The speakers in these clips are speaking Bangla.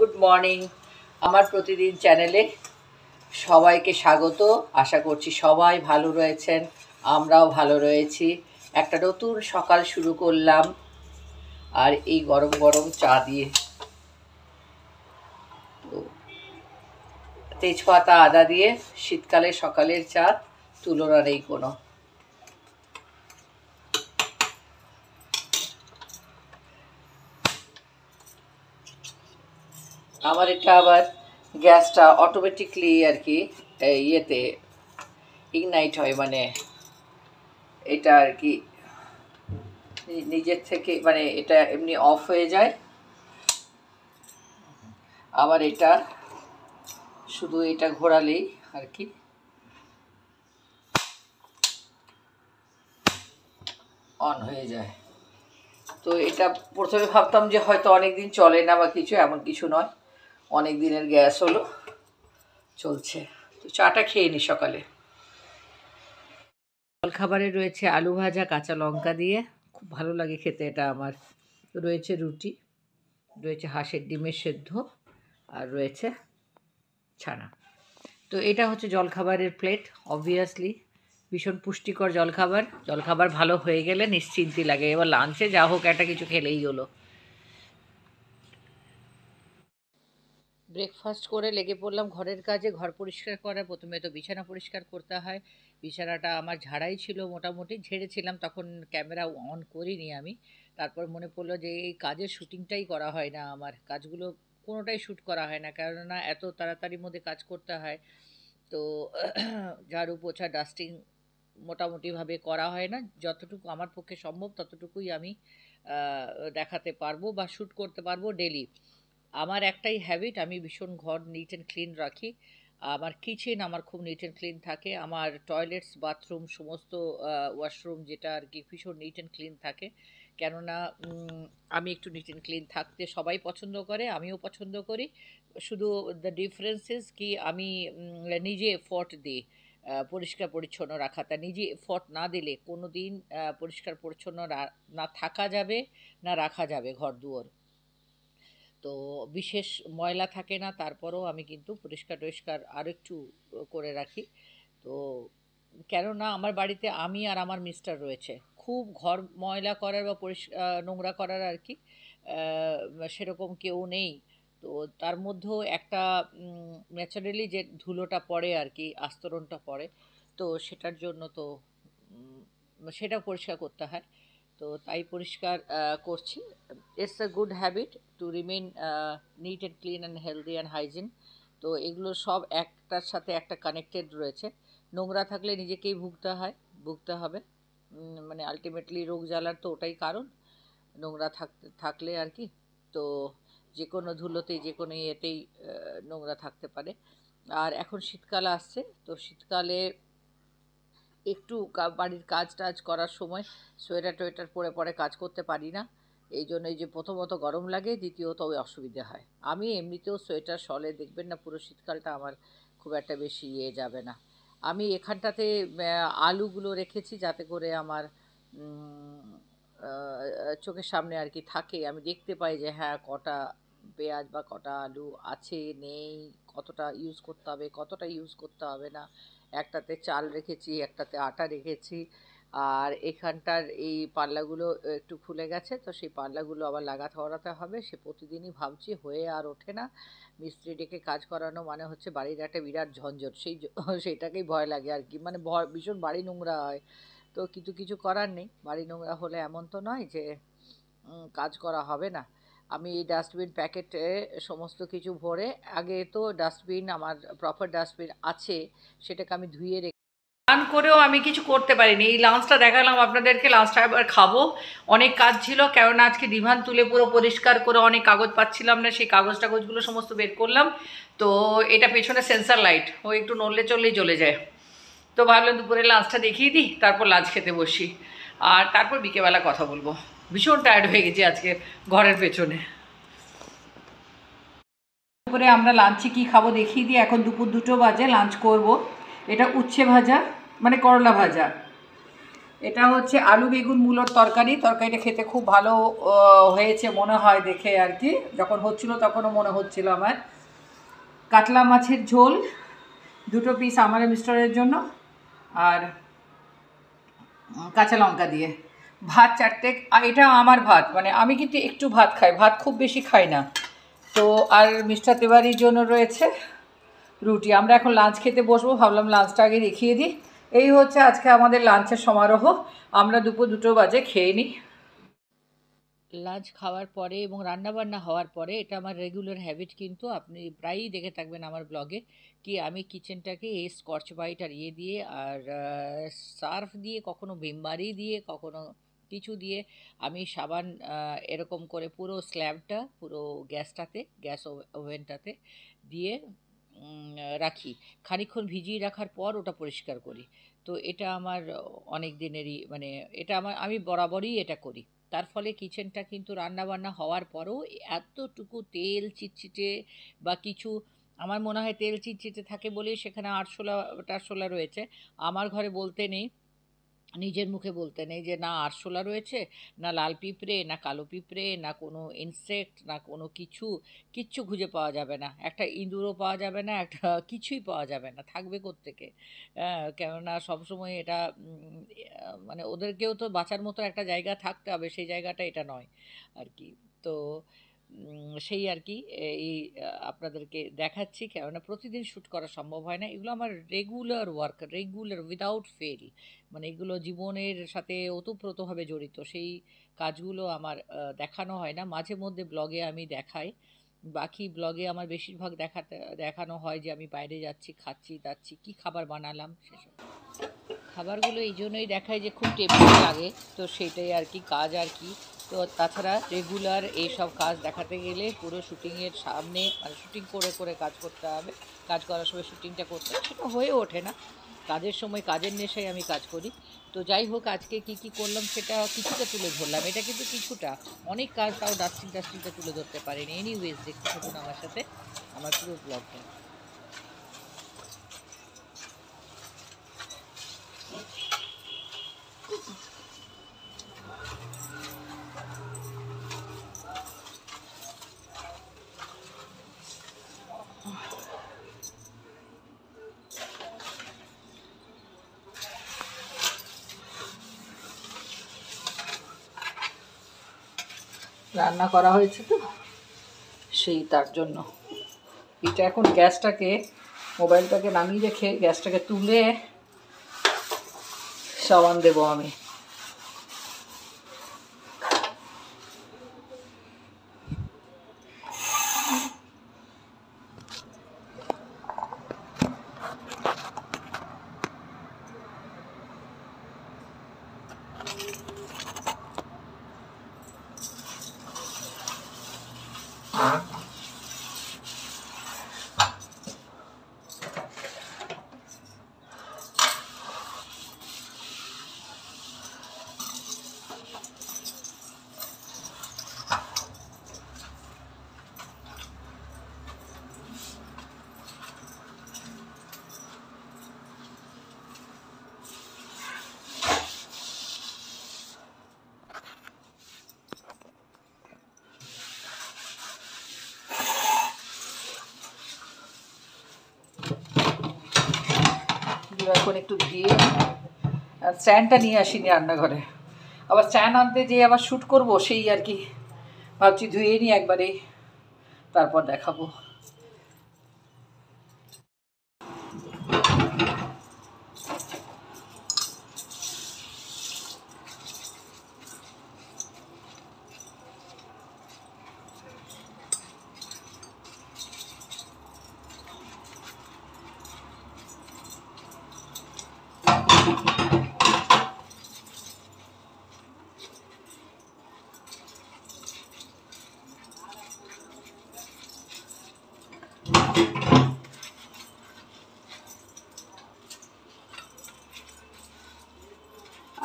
Good morning. আমার প্রতিদিন চ্যানেলে সবাইকে স্বাগত। আশা করছি সবাই ভালো রয়েছেন, আমরাও ভালো রয়েছি। একটা নতুন সকাল শুরু করলাম আর এই গরম গরম চা দিয়ে। তো তেজপাতা আদা দিয়ে শীতকালে সকালের চা তুলনা নেই কোনো। আমার এটা আবার গ্যাসটা অটোমেটিকলি আর কি ইয়েতে ইগনাইট হয়, মানে এটা আর কি নিজের থেকে, মানে এটা এমনি অফ হয়ে যায়। আবার এটা শুধু এটা ঘোরালেই আর কি অন হয়ে যায়। তো এটা প্রথমে ভাবতাম যে হয়তো অনেক দিন চলে না বা কিছু, এমন কিছু নয়, অনেক দিনের গ্যাস হলো, চলছে। তো চাটা খেয়ে নি সকালে। জলখাবারে রয়েছে আলু ভাজা কাঁচা লঙ্কা দিয়ে, খুব ভালো লাগে খেতে এটা আমার। রয়েছে রুটি, রয়েছে হাঁসের ডিমের সেদ্ধ, আর রয়েছে ছানা। তো এটা হচ্ছে জলখাবারের প্লেট। অবভিয়াসলি ভীষণ পুষ্টিকর জলখাবার ভালো হয়ে গেলে নিশ্চিন্তি লাগে। এবার লাঞ্চে যা হোক একটা কিছু খেলেই হলো। ব্রেকফাস্ট করে লেগে পড়লাম ঘরের কাজে। ঘর পরিষ্কার করা, প্রথমে তো বিছানা পরিষ্কার করতে হয়। বিছানাটা আমার ঝাড়াই ছিল, মোটামুটি ঝেড়েছিলাম, তখন ক্যামেরা অন করিনি আমি। তারপর মনে পড়লো যে এই কাজের শ্যুটিংটাই করা হয় না, আমার কাজগুলো কোনোটাই শ্যুট করা হয় না, কেননা এত তাড়াতাড়ির মধ্যে কাজ করতে হয়। তো ঝাড়ু পোছা ডাস্টিং মোটামুটিভাবে করা হয় না। যতটুকু আমার পক্ষে সম্ভব ততটুকুই আমি দেখাতে পারবো বা শ্যুট করতে পারবো ডেলি। আমার একটাই হ্যাবিট, আমি ভীষণ ঘর নিট অ্যান্ড ক্লিন রাখি। আমার কিচেন আমার খুব নিট অ্যান্ড ক্লিন থাকে। আমার টয়লেটস, বাথরুম, সমস্ত ওয়াশরুম যেটা আর কি ভীষণ নিট অ্যান্ড ক্লিন থাকে। কেননা আমি একটু নিট অ্যান্ড ক্লিন থাকতে সবাই পছন্দ করে, আমিও পছন্দ করি। শুধু দ্য ডিফারেন্সেস কি, আমি নিজে এফর্ট দিই পরিষ্কার পরিচ্ছন্ন রাখাটা। নিজে এফর্ট না দিলে কোনো দিন পরিষ্কার পরিচ্ছন্ন না থাকা যাবে, না রাখা যাবে ঘর দুয়ার। তো বিশেষ ময়লা থাকে না, তারপরেও আমি কিন্তু পরিষ্কার টরিষ্কার আরও একটু করে রাখি। তো কেননা আমার বাড়িতে আমি আর আমার মিস্টার রয়েছে, খুব ঘর ময়লা করার বা নোংরা করার আর কি সেরকম কেউ নেই। তো তার মধ্যেও একটা ন্যাচারালি যে ধুলোটা পড়ে আর কি, আস্তরণটা পড়ে, তো সেটার জন্য তো সেটা পরিষ্কার করতে হয়। তো তাই পরিষ্কার করছি। It's a good habit to remain neat and clean and healthy and hygiene. তো এগুলো সব একটার সাথে একটা কানেক্টেড রয়েছে। নোংরা থাকলে নিজেকেই ভুগতে হবে, মানে আলটিমেটলি রোগ জ্বালার তো ওটাই কারণ, নোংরা থাকলে আর কি। তো যে কোনো ধুলোতেই, যে কোনো ইয়েতেই নোংরা থাকতে পারে। আর এখন শীতকাল আসছে, তো শীতকালে একটু বাড়ির কাজ টাজ করার সময় সোয়েটার টোয়েটার পরে কাজ করতে পারি না। এই জন্যই যে প্রথমত গরম লাগে, দ্বিতীয়ত ওই অসুবিধে হয়। আমি এমনিতেও সোয়েটার শলে দেখবেন না, পুরো শীতকালটা আমার খুব একটা বেশি যাবে না। আমি এখানটাতে আলুগুলো রেখেছি যাতে করে আমার চোখের সামনে আর কি থাকে, আমি দেখতে পাই যে হ্যাঁ কটা পেঁয়াজ বা কটা আলু আছে, নেই, কতটা ইউজ করতে হবে, কতটা ইউজ করতে হবে না। একটাতে চাল রেখেছি, একটাতে আটা রেখেছি। আর এখানটার এই পাল্লাগুলো একটু খুলে গেছে, তো সেই পাল্লাগুলো আবার লাগাতে হবে। সে প্রতিদিনই ভাবছি, হয়ে আর ওঠে না। মিস্ত্রি ডেকে কাজ করানো মানে হচ্ছে বাড়ির একটা বিরাট ঝঞ্ঝট, সেইটাকেই ভয় লাগে আর কি, মানে ভীষণ বাড়ি নোংরা হয়। তো কিছু করার নেই, বাড়ি নোংরা হলে এমন তো নয় যে কাজ করা হবে না। আমি এই ডাস্টবিন প্যাকেটে সমস্ত কিছু ভরে, আগে তো ডাস্টবিন আমার প্রপার ডাস্টবিন আছে, সেটাকে আমি ধুয়ে রেখে রান করেও আমি কিছু করতে পারিনি। এই লাঞ্চটা দেখালাম আপনাদেরকে, লাঞ্চটা এবার খাবো। অনেক কাজ ছিল, কেননা আজকে ডিভান তুলে পুরো পরিষ্কার করে অনেক কাগজ পাচ্ছিলাম না, সেই কাগজগুলো সমস্ত বের করলাম। তো এটা পেছনে সেন্সার লাইট, ও একটু নড়লে চললেই চলে যায়। তো ভাবলাম দুপুরে লাঞ্চটা দেখিয়ে দিই, তারপর লাঞ্চ খেতে বসি, আর তারপর বিকেলবেলা কথা বলবো। ভীষণ টায়ার্ড হয়ে গেছি আজকে ঘরের পেছনে। দুপুরে আমরা লাঞ্চে কী খাবো দেখিয়ে দিই। এখন দুপুর 2টো বাজে, লাঞ্চ করব। এটা উচ্ছে ভাজা, মানে করলা ভাজা। এটা হচ্ছে আলু বেগুন মূলোর তরকারি। তরকারিটা খেতে খুব ভালো হয়েছে মনে হয় দেখে আর কি, যখন হচ্ছিল তখনও মনে হচ্ছিল আমার। কাতলা মাছের ঝোল 2টো পিস আমার মিস্টারের জন্য, আর কাঁচা লঙ্কা দিয়ে ভাত 4টে। এটা আমার ভাত, মানে আমি কিন্তু একটু ভাত খাই, ভাত খুব বেশি খাই না তো। আর মিস্টার তিওয়ারির জন্য রয়েছে রুটি। আমরা এখন লাঞ্চ খেতে বসবো, ভাবলাম লাঞ্চটা আগে দেখিয়ে দিই। এই হচ্ছে আজকে আমাদের লাঞ্চের সমারোহ। আমরা দুপুর 2টো বাজে খেয়ে নিই। লাঞ্চ খাওয়ার পরে এবং রান্নাবান্না হওয়ার পরে, এটা আমার রেগুলার হ্যাবিট, কিন্তু আপনি প্রায়ই দেখে থাকবেন আমার ব্লগে, কি আমি কিচেনটাকে এই স্কচ ব্রাইট আর ইয়ে দিয়ে আর সার্ফ দিয়ে, কখনো ভিমবারি দিয়ে, কখনো কিছু দিয়ে আমি সাবান এরকম করে পুরো স্ল্যাবটা, পুরো গ্যাসটাতে, গ্যাস ওভেনটাতে দিয়ে রাখি। খানিকক্ষণ ভিজিয়ে রাখার পর ওটা পরিষ্কার করি। তো এটা আমার অনেক দিনেরই, মানে এটা আমি বরাবরই এটা করি। তার ফলে কিচেনটা কিন্তু রান্নাবান্না হওয়ার পরেও এতটুকু তেল চিটচিটে বা কিছু, আমার মনে হয় তেল চিটচিটে থাকে বলেই সেখানে আরশোলা টারশোলা রয়েছে। আমার ঘরে বলতে নেই, নিজের মুখে বলতে নেই যে না আরশোলা রয়েছে, না লাল পিঁপড়ে, না কালো পিঁপড়ে, না কোনো ইনসেক্ট, না কোনো কিচ্ছু খুঁজে পাওয়া যাবে না। একটা ইঁদুরও পাওয়া যাবে না, একটা কিছুই পাওয়া যাবে না, থাকবে কোত্থেকে? কেননা সবসময় এটা মানে ওদেরকেও তো বাঁচার মতো একটা জায়গা থাকতে হবে, সেই জায়গাটা এটা নয় আর কি। তো সেই আর কি, এই আপনাদেরকে দেখাচ্ছি, কেননা প্রতিদিন শ্যুট করা সম্ভব হয় না। এগুলো আমার regular work, regular without fail, মানে এগুলো জীবনের সাথে ওতপ্রোতভাবে জড়িত। সেই কাজগুলো আমার দেখানো হয় না, মাঝে মধ্যে ব্লগে আমি দেখাই। বাকি ব্লগে আমার বেশিরভাগ দেখানো হয় যে আমি বাইরে যাচ্ছি, খাচ্ছি দাচ্ছি, কী খাবার বানালাম সেসব। খাবারগুলো এই জন্যই দেখায় যে খুব টেবিল লাগে, তো সেটাই আর কি কাজ আর কি। তো তাছাড়া রেগুলার এইসব কাজ দেখাতে গেলে পুরো শ্যুটিংয়ের সামনে, মানে শ্যুটিং করে করে কাজ করতে হবে, কাজ করার সময় শ্যুটিংটা করতে হবে, সেটা হয়ে ওঠে না। কাজের সময় কাজের নেশায় আমি কাজ করি। তো যাই হোক, আজকে কি কি করলাম সেটা কিছুটা তুলে ধরলাম, এটা কিন্তু কিছুটা, অনেক কাজ তাও ডাস্টিংটা তুলে ধরতে পারিনি। এনিওয়েজ দেখতে থাকুন আমার সাথে আমার পুরো ব্লগটা। রান্না করা হয়েছে তো সেই তার জন্য। এটা এখন গ্যাসটাকে, মোবাইলটাকে নামিয়ে রেখে গ্যাসটাকে তুলে সাবান দেবো আমি। এখন একটু দিয়ে, আর স্ট্যান্ডটা নিয়ে আসিনি রান্নাঘরে, আবার স্ট্যান্ড আনতে যেয়ে আবার শ্যুট করবো, সেই আর কি ভাবছি ধুয়ে নিই একবারেই, তারপর দেখাবো।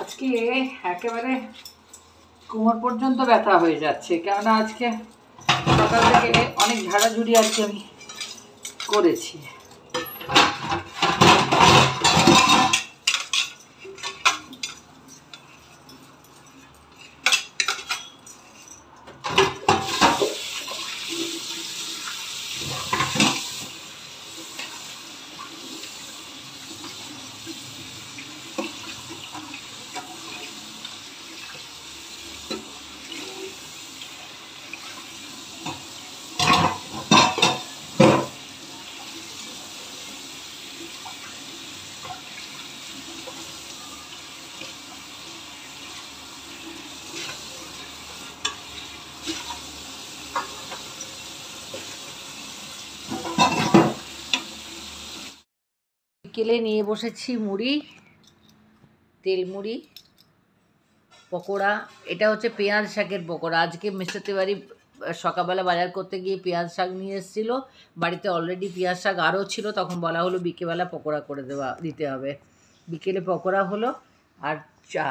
আজকে একেবারে কোমর পর্যন্ত ব্যথা হয়ে যাচ্ছে, কেননা আজকে সকাল থেকে অনেক ঝাড়াঝুড়ি আর কি আমি করেছি। বিকেলে নিয়ে বসেছি মুড়ি, তেল মুড়ি, পকোড়া। এটা হচ্ছে পেঁয়াজ শাকের পকোড়া। আজকে মিস্টার তিওয়ারি সকালবেলা বাজার করতে গিয়ে পেঁয়াজ শাক নিয়ে এসেছিলো। বাড়িতে অলরেডি পেঁয়াজ শাক আরও ছিল, তখন বলা হলো বিকেলবেলা পকোড়া করে দিতে হবে। বিকেলে পকোড়া হলো আর চা।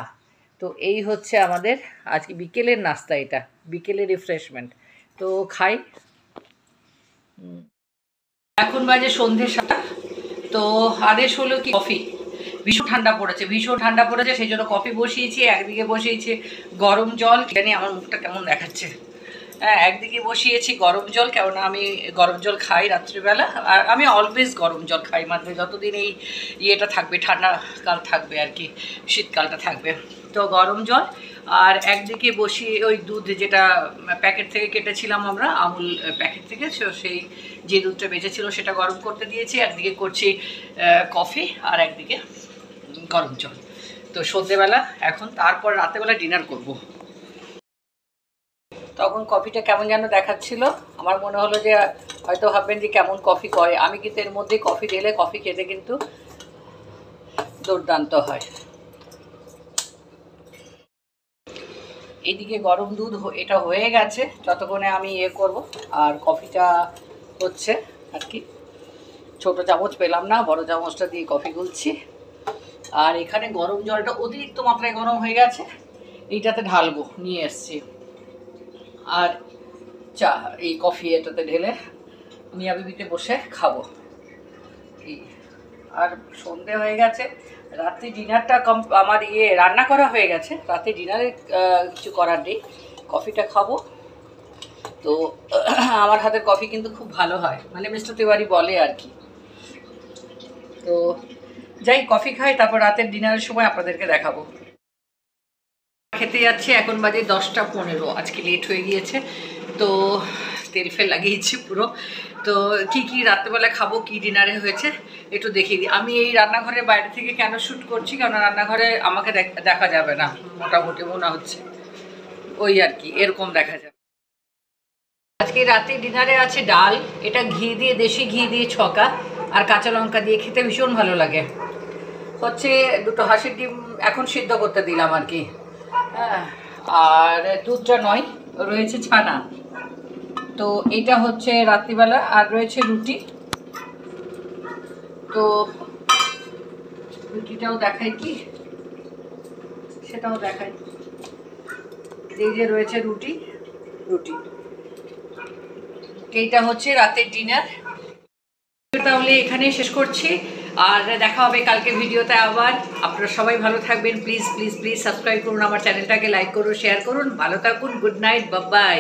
তো এই হচ্ছে আমাদের আজকে বিকেলের নাস্তা, এটা বিকেলের রিফ্রেশমেন্ট। তো খাই। এখন বাজে সন্ধ্যে 7টা। তো আদেশ হলো কি কফি। ভীষণ ঠান্ডা পড়েছে, সেই জন্য কফি বসিয়েছি। একদিকে বসিয়েছি গরম জল, জানি আমার মুখটা কেমন দেখাচ্ছে। হ্যাঁ, একদিকে বসিয়েছি গরম জল, কেননা আমি গরম জল খাই রাত্রিবেলা। আর আমি অলওয়েজ গরম জল খাই, মানে যতদিন এই ইয়েটা থাকবে, ঠান্ডাকাল থাকবে আর কি, শীতকালটা থাকবে। তো গরম জল। আর একদিকে বসিয়ে ওই দুধ, যেটা প্যাকেট থেকে কেটেছিলাম আমরা, আমুল প্যাকেট থেকে, সেই যে দুধটা বেঁচেছিল সেটা গরম করতে দিয়েছি। একদিকে করছি কফি আর একদিকে গরম জল। তো সন্ধ্যেবেলা এখন, তারপর রাতেবেলা ডিনার করব। তখন কফিটা কেমন যেন দেখাচ্ছিল, আমার মনে হলো যে হয়তো ভাববেন যে কেমন কফি করে। আমি কিন্তু এর মধ্যে কফি ঢেলে কফি খেতে কিন্তু দুর্দান্ত হয়। এইদিকে গরম দুধ এটা হয়ে গেছে, যতক্ষণে আমি করব। আর কফিটা হচ্ছে আর কি, ছোটো চামচ পেলাম না, বড় চামচটা দিয়ে কফি গুলছি। আর এখানে গরম জলটা অতিরিক্ত মাত্রায় গরম হয়ে গেছে, এইটাতে ঢালবো, নিয়ে এসছি। আর চা, এই কফি এটাতে ঢেলে মিয়াবিবিতে বসে খাবো। আর সন্ধে হয়ে গেছে, রাত্রি ডিনারটা আমার রান্না করা হয়ে গেছে। রাতে ডিনারে কিছু করার নেই, কফিটা খাবো। তো আমার হাতের কফি কিন্তু খুব ভালো হয়, মানে মিস্টার তিওয়ারি বলে আর কি। তো যাই কফি খাই, তারপর রাতের ডিনারের সময় আপনাদেরকে দেখাবো। খেতে যাচ্ছি, এখন বাজে 10টা 15। আজকে লেট হয়ে গিয়েছে, তো তেল ফেল লাগিয়েছি পুরো। তো কি কি রাত্রেবেলা খাবো, কি ডিনারে হয়েছে একটু দেখিয়ে দিই। আমি এই রান্নাঘরের বাইরে থেকে কেন শ্যুট করছি, কারণ রান্নাঘরে আমাকে দেখা যাবে না, মোটামুটি মনে হচ্ছে ওই আর কি, এরকম দেখা যাবে। আজকে রাতে ডিনারে আছে ডাল, এটা ঘি দিয়ে, দেশি ঘি দিয়ে ছকা আর কাঁচা লঙ্কা দিয়ে খেতে ভীষণ ভালো লাগে। হচ্ছে 2টো হাঁসের ডিম এখন সিদ্ধ করতে দিলাম আর কি। হ্যাঁ, আর দুধটা নয়, রয়েছে ছানা। তো এটা হচ্ছে রাত্রিবেলা। আর রয়েছে রুটি, তো রুটিটাও দেখাই কি, সেটাও দেখাই। এই যে রয়েছে রুটি, এইটা হচ্ছে রাতের ডিনার। তাহলে এখানেই শেষ করছি, আর দেখা হবে কালকে ভিডিওতে আবার। আপনারা সবাই ভালো থাকবেন, প্লিজ প্লিজ প্লিজ সাবস্ক্রাইব করুন আমার চ্যানেলটাকে, লাইক করুন, শেয়ার করুন, ভালো থাকুন, গুড নাইট, বাই বাই।